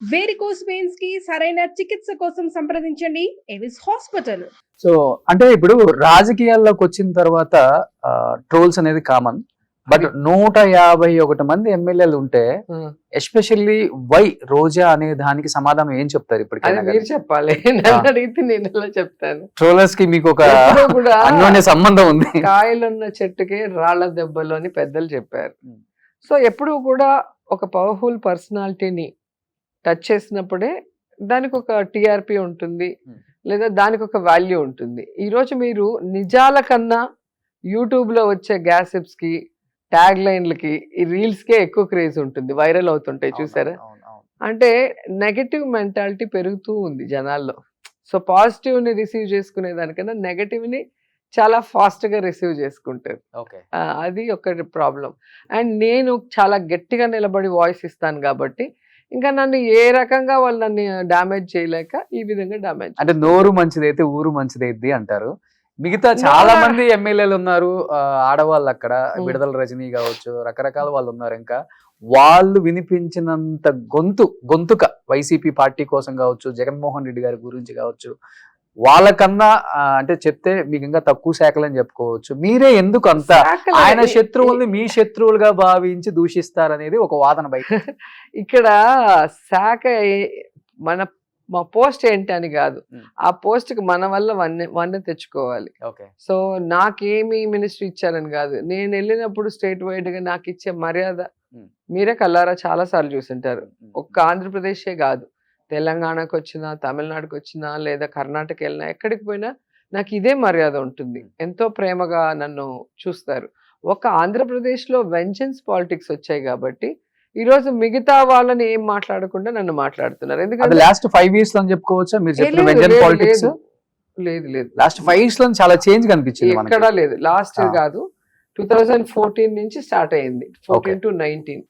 Varicose veins కి సరైన చికిత్స కోసం సంప్రదించండి ఎవిస్ హాస్పిటల్. సో అంటే ఇప్పుడు రాజకీయాల్లోకి వచ్చిన తర్వాత ట్రోల్స్ అనేది కామన్. బట్ 151 మంది ఎమ్మెల్యేలు ఉంటే ఎస్పెషల్లీ వై రోజా అనే దానికి సమాధానం ఏం చెప్తారు అది మీరు ఇప్పుడు? చెప్పాలి. నన్ను అడిగితే నేను ఎలా చెప్తాను? ట్రోలర్స్ కి మీకు ఒక ఎప్పుడూ కూడా అన్యోన్య సంబంధం ఉంది. కాయలున్న చెట్టుకే రాళ్ల దెబ్బలు అని పెద్దలు చెప్పారు. సో ఎప్పుడు కూడా ఒక పవర్ఫుల్ పర్సనాలిటీని టచ్ చేసినప్పుడే దానికి ఒక టిఆర్పి ఉంటుంది, లేదా దానికి ఒక వాల్యూ ఉంటుంది. ఈరోజు మీరు నిజాల కన్నా యూట్యూబ్లో వచ్చే గ్యాసిప్స్ కి, ట్యాగ్ లైన్లకి, ఈ రీల్స్కే ఎక్కువ క్రేజ్ ఉంటుంది, వైరల్ అవుతుంటాయి చూసారా. అంటే నెగటివ్ మెంటాలిటీ పెరుగుతూ ఉంది జనాల్లో. సో పాజిటివ్ని రిసీవ్ చేసుకునే దానికన్నా నెగటివ్ని చాలా ఫాస్ట్గా రిసీవ్ చేసుకుంటారు. అది ఒక ప్రాబ్లం. అండ్ నేను చాలా గట్టిగా నిలబడి వాయిస్ ఇస్తాను కాబట్టి ఇంకా నన్ను ఏ రకంగా వాళ్ళు నన్ను డామేజ్ చేయలేక ఈ విధంగా డామేజ్. అంటే నోరు మంచిదైతే ఊరు మంచిదైద్ది అంటారు. మిగతా చాలా మంది ఎమ్మెల్యేలు ఉన్నారు, ఆడవాళ్ళు అక్కడ విడుదల రజనీ కావచ్చు, రకరకాల వాళ్ళు ఉన్నారు. ఇంకా వాళ్ళు వినిపించినంత గొంతుక వైసీపీ పార్టీ కోసం కావచ్చు, జగన్మోహన్ రెడ్డి గారి గురించి కావచ్చు, వాళ్ళకన్నా అంటే చెప్తే మీకు ఇంకా తక్కువ శాఖలని చెప్పుకోవచ్చు. మీరే ఎందుకు అంత ఆయన శత్రువుల్ని మీ శత్రువులుగా భావించి దూషిస్తారనేది ఒక వాదన బయట. ఇక్కడ శాఖ మా పోస్ట్ ఏంటి అని కాదు, ఆ పోస్ట్ కి మన వల్ల వన్నె తెచ్చుకోవాలి. సో నాకేమి మినిస్ట్రీ ఇచ్చారని కాదు, నేను వెళ్ళినప్పుడు స్టేట్ వైడ్ గా నాకు ఇచ్చే మర్యాద మీరే కల్లారా చాలా సార్లు చూసింటారు. ఒక్క ఆంధ్రప్రదేశే కాదు, తెలంగాణకు వచ్చినా, తమిళనాడుకు వచ్చినా, లేదా కర్ణాటక వెళ్ళినా, ఎక్కడికి పోయినా నాకు ఇదే మర్యాద ఉంటుంది. ఎంతో ప్రేమగా నన్ను చూస్తారు. ఒక ఆంధ్రప్రదేశ్లో వెంజన్స్ పాలిటిక్స్ వచ్చాయి కాబట్టి ఈరోజు మిగతా వాళ్ళని ఏం మాట్లాడకుండా నన్ను మాట్లాడుతున్నారు. ఎందుకంటే లాస్ట్ 5 years లో చెప్పుకోవచ్చా మీరు చెప్పిన వెంజన్ పాలిటిక్స్? లేదు లాస్ట్ 5 years లో చాలా చేంజ్ కనిపించింది. ఎక్కడా లేదు. లాస్ట్ కాదు, 2014 నుంచి స్టార్ట్ అయింది, 14 to 19.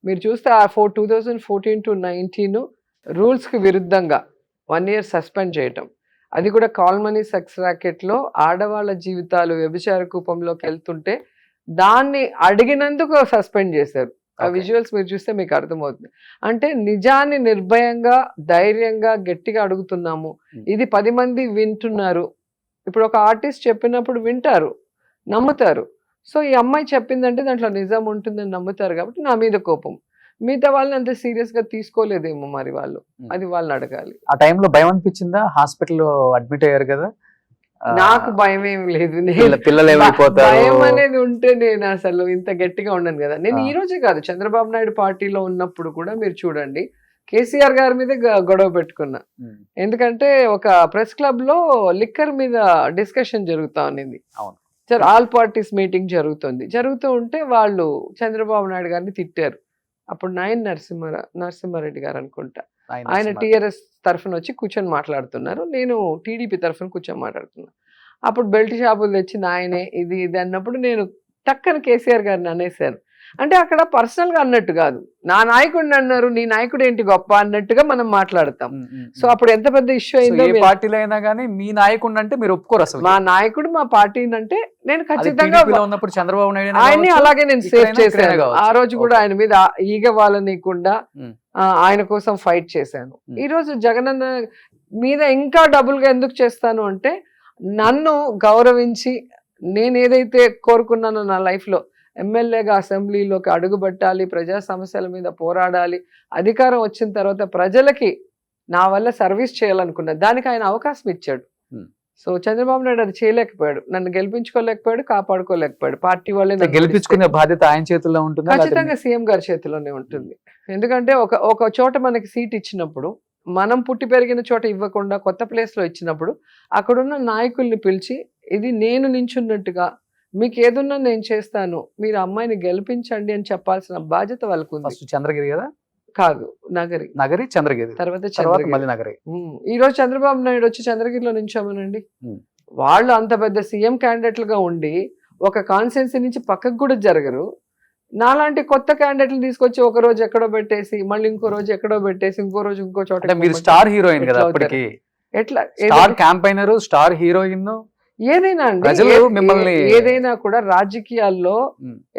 మీరు చూస్తే ఆ 2014 to 19 రూల్స్ కి విరుద్ధంగా 1 year సస్పెండ్ చేయటం, అది కూడా కాల్మనీ సెక్స్ ర్యాకెట్ లో ఆడవాళ్ళ జీవితాలు వ్యభిచార కూపంలోకి వెళ్తుంటే దాన్ని అడిగినందుకు సస్పెండ్ చేశారు. ఆ విజువల్స్ మీరు చూస్తే మీకు అర్థమవుతుంది. అంటే నిజాన్ని నిర్భయంగా, ధైర్యంగా, గట్టిగా అడుగుతున్నాము. ఇది 10 మంది వింటున్నారు. ఇప్పుడు ఒక ఆర్టిస్ట్ చెప్పినప్పుడు వింటారు, నమ్ముతారు. సో ఈ అమ్మాయి చెప్పిందంటే దాంట్లో నిజం ఉంటుందని నమ్ముతారు కాబట్టి నా మీద కోపం. మిగతా వాళ్ళని అంత సీరియస్ గా తీసుకోలేదేమో మరి వాళ్ళు, అది వాళ్ళని అడగాలి. ఆ టైంలో భయం అనిపించిందా? హాస్పిటల్లో అడ్మిట్ అయ్యారు కదా. నాకు భయం ఏమి లేదు. పిల్లలు ఏమైపోతారు భయం అనేది ఉంటే నేను అసలు ఇంత గట్టిగా ఉండను కదా. నేను ఈ రోజే కాదు, చంద్రబాబు నాయుడు పార్టీలో ఉన్నప్పుడు కూడా మీరు చూడండి, కేసీఆర్ గారి మీద గొడవ పెట్టుకున్నా. ఎందుకంటే ఒక ప్రెస్ క్లబ్ లో లిక్కర్ మీద డిస్కషన్ జరుగుతా ఉన్నది. ఆల్ పార్టీస్ మీటింగ్ జరుగుతూ ఉంటే వాళ్ళు చంద్రబాబు నాయుడు గారిని తిట్టారు. అప్పుడు నాయన్ నరసింహారెడ్డి గారు అనుకుంటా, ఆయన టీఆర్ఎస్ తరఫున వచ్చి కూర్చొని మాట్లాడుతున్నారు, నేను టీడీపీ తరఫున కూర్చొని మాట్లాడుతున్నా. అప్పుడు బెల్ట్ షాపులు తెచ్చి నాయనే ఇది అన్నప్పుడు నేను టక్కన కేసీఆర్ గారిని అనేసాను. అంటే అక్కడ పర్సనల్ గా అన్నట్టు కాదు, నా నాయకుడిని అన్నారు, నీ నాయకుడు ఏంటి గొప్ప అన్నట్టుగా మనం మాట్లాడతాం. సో అప్పుడు ఎంత పెద్ద ఇష్యూ అయిందో. పార్టీలో అయినా కానీ మీ నాయకుడు అంటే మీరు ఒప్పుకోరు అసలు. మా నాయకుడు మా పార్టీ అంటే నేను ఖచ్చితంగా ఉన్నప్పుడు చంద్రబాబు నాయుడు ఆయన్ని అలాగే నేను సేవ్ చేశాను. ఆ రోజు కూడా ఆయన మీద ఈగ వాళ్ళనీయకుండా ఆయన కోసం ఫైట్ చేశాను. ఈ రోజు జగనన్న మీద ఇంకా డబుల్ గా ఎందుకు చేస్తాను అంటే, నన్ను గౌరవించి నేను ఏదైతే కోరుకున్నానో నా లైఫ్ లో, ఎమ్మెల్యేగా అసెంబ్లీలోకి అడుగుపెట్టాలి, ప్రజా సమస్యల మీద పోరాడాలి, అధికారం వచ్చిన తర్వాత ప్రజలకి నా వల్ల సర్వీస్ చేయాలనుకున్నా, దానికి ఆయన అవకాశం ఇచ్చాడు. సో చంద్రబాబు నాయుడు అది చేయలేకపోయాడు, నన్ను గెలిపించుకోలేకపోయాడు, కాపాడుకోలేకపోయాడు. పార్టీ వాళ్ళే గెలిపించుకునే బాధ్యత ఆయన చేతుల్లో ఉంటుంది, ఖచ్చితంగా సీఎం గారి చేతిలోనే ఉంటుంది. ఎందుకంటే ఒక చోట మనకి సీట్ ఇచ్చినప్పుడు, మనం పుట్టి పెరిగిన చోట ఇవ్వకుండా కొత్త ప్లేస్ లో ఇచ్చినప్పుడు అక్కడున్న నాయకుల్ని పిలిచి, ఇది నేను నించున్నట్టుగా మీకు ఏదున్నా నేను చేస్తాను, మీరు అమ్మాయిని గెలిపించండి అని చెప్పాల్సిన బాధ్యత వాళ్ళకు ఉంది. చంద్రగిరి కదా కాదు, నగరి చంద్రగిరి తర్వాత మళ్ళీ నగరి. ఈ రోజు చంద్రబాబు నాయుడు వచ్చి చంద్రగిరిలో నించోమనండి, వాళ్ళు అంత పెద్ద సీఎం క్యాండిడేట్లుగా ఉండి ఒక కాన్స్టిట్యున్సీ నుంచి పక్కకు కూడా జరగరు. నాలాంటి కొత్త క్యాండిడేట్లు తీసుకొచ్చి ఒక రోజు ఎక్కడో పెట్టేసి, మళ్ళీ ఇంకో రోజు ఎక్కడో పెట్టేసి, ఇంకో రోజు ఇంకో చోట. మీరు స్టార్ హీరోయిన్ కదా అప్పటికి, ఎట్లా స్టార్ క్యాంపైనర్, స్టార్ హీరోయిన్, ఏదైనా అండి, ఏదైనా కూడా రాజకీయాల్లో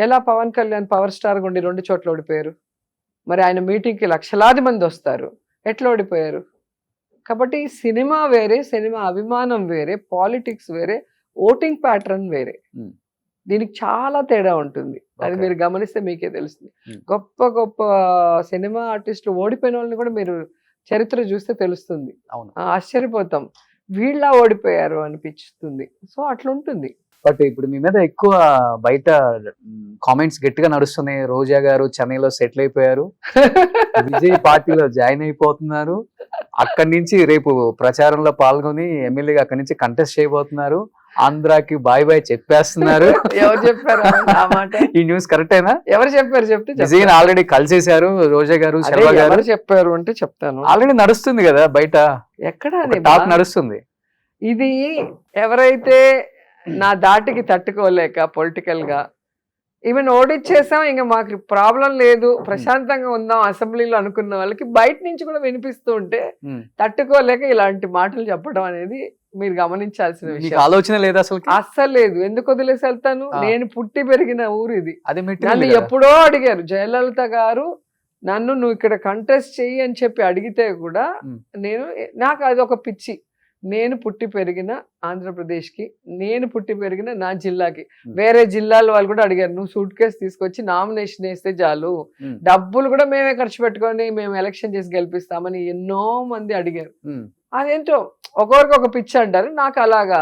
ఎలా పవన్ కళ్యాణ్ పవర్ స్టార్ ఉండి 2 చోట్ల ఓడిపోయారు. మరి ఆయన మీటింగ్ కి లక్షలాది మంది వస్తారు, ఎట్లా ఓడిపోయారు? కాబట్టి సినిమా వేరే, సినిమా అభిమానం వేరే, పాలిటిక్స్ వేరే, ఓటింగ్ ప్యాటర్న్ వేరే. Hmm. దీనికి చాలా తేడా ఉంటుంది. అది Okay. మీరు గమనిస్తే మీకే తెలుస్తుంది. Hmm. గొప్ప గొప్ప సినిమా ఆర్టిస్టులు ఓడిపోయిన వాళ్ళని కూడా మీరు చరిత్ర చూస్తే తెలుస్తుంది. అవును. ఆశ్చర్యపోతాం, వీళ్ళ ఓడిపోయారు అనిపిస్తుంది. సో అట్లుంటుంది. బట్ ఇప్పుడు మీ మీద ఎక్కువ బయట కామెంట్స్ గట్టిగా నడుస్తున్నాయి. రోజా గారు చెన్నైలో సెటిల్ అయిపోయారు, విజయ్ పార్టీలో జాయిన్ అయిపోతున్నారు, అక్కడి నుంచి రేపు ప్రచారంలో పాల్గొని ఎమ్మెల్యేగా అక్కడి నుంచి కంటెస్ట్ చేయబోతున్నారు, ఆంధ్రాకి బాయ్ బాయ్ చెప్పేస్తున్నారు. ఎవరు చెప్పారు ఆ మాట? ఈ న్యూస్ కరెక్టేనా? ఎవరు చెప్పారు చెప్తే విజయ్ ఆల్రెడీ కలిసేశారు రోజా గారు, అదే శర్మ గారు. ఎవరు చెప్పారు అంటే చెప్తాను. ఆల్రెడీ నడుస్తుంది కదా బయట, ఎక్కడ టాక్ నడుస్తుంది. ఇది ఎవరైతే నా దాటికి తట్టుకోలేక పొలిటికల్ గా ఈవెన్ ఓడిచ్చేసాం, ఇంకా మాకు ప్రాబ్లం లేదు, ప్రశాంతంగా ఉందాం అసెంబ్లీలో అనుకున్న వాళ్ళకి బయట నుంచి కూడా వినిపిస్తూ ఉంటే తట్టుకోలేక ఇలాంటి మాటలు చెప్పడం అనేది మీరు గమనించాల్సిన మీకు విషయం. ఆలోచన లేదా అసలు? అస్సలు లేదు. ఎందుకు వదిలేసి వెళ్తాను? నేను పుట్టి పెరిగిన ఊరు ఇది. అది నన్ను ఎప్పుడో అడిగారు జయలలిత గారు, నన్ను నువ్వు ఇక్కడ కంటెస్ట్ చెయ్యి అని చెప్పి అడిగితే కూడా నాకు అది ఒక పిచ్చి. నేను పుట్టి పెరిగిన ఆంధ్రప్రదేశ్కి, నేను పుట్టి పెరిగిన నా జిల్లాకి. వేరే జిల్లాల వాళ్ళు కూడా అడిగారు, నువ్వు సూట్ కేసు తీసుకొచ్చి నామినేషన్ వేస్తే చాలు, డబ్బులు కూడా మేమే ఖర్చు పెట్టుకొని మేము ఎలక్షన్ చేసి గెలిపిస్తామని ఎన్నో మంది అడిగారు. అదేంటో ఒక్కొక్కరికి ఒక పిచ్చి అంటారు. నాకు అలాగా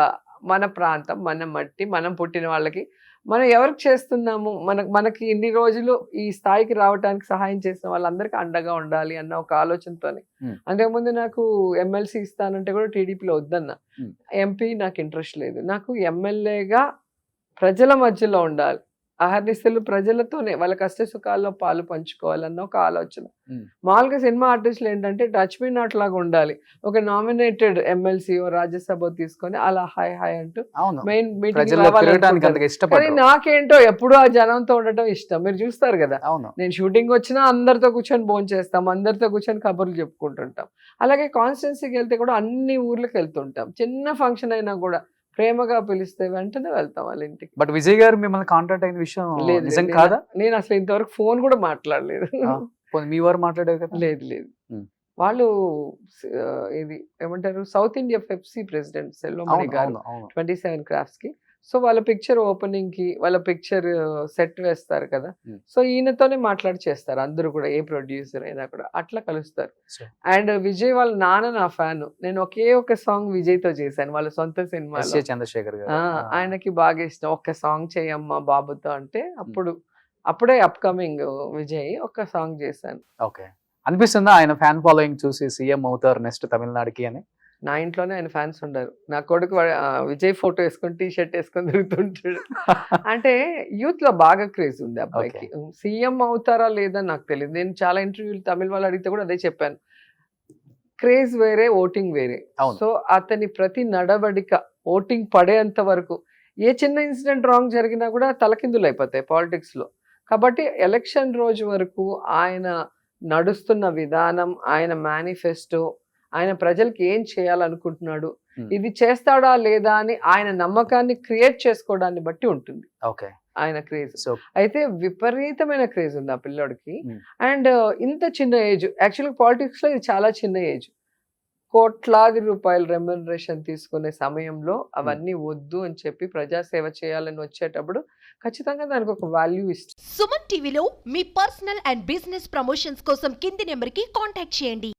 మన ప్రాంతం, మన మట్టి, మనం పుట్టిన వాళ్ళకి మనం ఎవరికి చేస్తున్నాము, మనకి ఇన్ని రోజులు ఈ స్థాయికి రావడానికి సహాయం చేసిన వాళ్ళందరికీ అండగా ఉండాలి అన్న ఒక ఆలోచనతోనే. అంతకుముందు నాకు ఎమ్మెల్సీ ఇస్తానంటే కూడా టీడీపీలో వద్దన్న. ఎంపీ నాకు ఇంట్రెస్ట్ లేదు. నాకు ఎమ్మెల్యేగా ప్రజల మధ్యలో ఉండాలి, అహర్నిశలు ప్రజలతోనే వాళ్ళ కష్ట సుఖాల్లో పాలు పంచుకోవాలన్న ఒక ఆలోచన. మామూలుగా సినిమా ఆర్టిస్టులు ఏంటంటే టచ్ మీ నాట్ లాగా ఉండాలి. ఒక నామినేటెడ్ ఎమ్మెల్సీ రాజ్యసభ తీసుకొని అలా హాయ్ హాయ్ అంటూ మెయిన్ మీటింగ్. కానీ నాకేంటో ఎప్పుడూ ఆ జనంతో ఉండటం ఇష్టం. మీరు చూస్తారు కదా, నేను షూటింగ్ వచ్చినా అందరితో కూర్చొని భోజనం చేస్తాం, అందరితో కూర్చొని కబుర్లు చెప్పుకుంటుంటాం. అలాగే కాన్స్టిట్యున్సీకి వెళ్తే కూడా అన్ని ఊర్లకు వెళ్తుంటాం. చిన్న ఫంక్షన్ అయినా కూడా ప్రేమగా పిలిస్తే వెంటనే వెళ్తాం వాళ్ళ ఇంటికి. బట్ విజయ్ గారు మిమ్మల్ని కాంటాక్ట్ అయిన విషయం నిజం కాదా? నేను అసలు ఇంతవరకు ఫోన్ కూడా మాట్లాడలేదు. మీ వారు మాట్లాడేది కదా? లేదు లేదు. వాళ్ళు ఇది ఏమంటారు, south India Pepsi president Selvamani గారు 27 క్రాఫ్ట్స్ కి. సో వాళ్ళ పిక్చర్ ఓపెనింగ్ కి వాళ్ళ పిక్చర్ సెట్ వేస్తారు కదా, సో ఈయనతోనే మాట్లాడి చేస్తారు అందరూ కూడా, ఏ ప్రొడ్యూసర్ అయినా కూడా అట్లా కలుస్తారు. అండ్ విజయ్ వాళ్ళ నాన్న నా ఫ్యాన్. నేను ఒకే ఒక సాంగ్ విజయ్ తో చేశాను వాళ్ళ సొంత సినిమా, చంద్రశేఖర్ గారు. ఆయనకి బాగా ఇష్టం, ఒక్క సాంగ్ చేయమ్మా బాబుతో అంటే అప్పుడే అప్కమింగ్ విజయ్ ఒక్క సాంగ్ చేశాను. ఓకే, అనిపిస్తుందా ఆయన ఫ్యాన్ ఫాలోయింగ్ చూసి సీఎం అవుతారు నెక్స్ట్ తమిళనాడుకి అని? నా ఇంట్లోనే ఆయన ఫ్యాన్స్ ఉండరు. నా కొడుకు విజయ్ ఫోటో వేసుకొని టీ షర్ట్ వేసుకొని తిరుగుతుంటాడు. అంటే యూత్ లో బాగా క్రేజ్ ఉంది అబ్బాయికి. సీఎం అవుతారా లేదా నాకు తెలియదు. నేను చాలా ఇంటర్వ్యూలు తమిళ వాళ్ళు అడిగితే కూడా అదే చెప్పాను, క్రేజ్ వేరే, ఓటింగ్ వేరే. సో అతని ప్రతి నడవడిక ఓటింగ్ పడేంత వరకు ఏ చిన్న ఇన్సిడెంట్ రాంగ్ జరిగినా కూడా తలకిందులు అయిపోతాయి పాలిటిక్స్ లో. కాబట్టి ఎలక్షన్ రోజు వరకు ఆయన నడుస్తున్న విధానం, ఆయన మేనిఫెస్టో, ఆయన ప్రజలకి ఏం చేయాలనుకుంటున్నాడు, ఇది చేస్తాడా లేదా అని ఆయన నమ్మకాన్ని క్రియేట్ చేసుకోవడాన్ని బట్టి ఉంటుంది ఆయన క్రేజ్. అయితే విపరీతమైన క్రేజ్ ఉంది ఆ పిల్లోడికి. అండ్ ఇంత చిన్న ఏజ్, యాక్చువల్గా పాలిటిక్స్ లో ఇది చాలా చిన్న ఏజ్. కోట్లాది రూపాయల రెమ్యునరేషన్ తీసుకునే సమయంలో అవన్నీ వద్దు అని చెప్పి ప్రజాసేవ చేయాలని వచ్చేటప్పుడు ఖచ్చితంగా దానికి ఒక వాల్యూ ఇస్తుంది. సుమన్ టీవీలో మీ పర్సనల్ అండ్ బిజినెస్ ప్రమోషన్స్ కోసం కింది నెంబర్కి కాంటాక్ట్ చేయండి.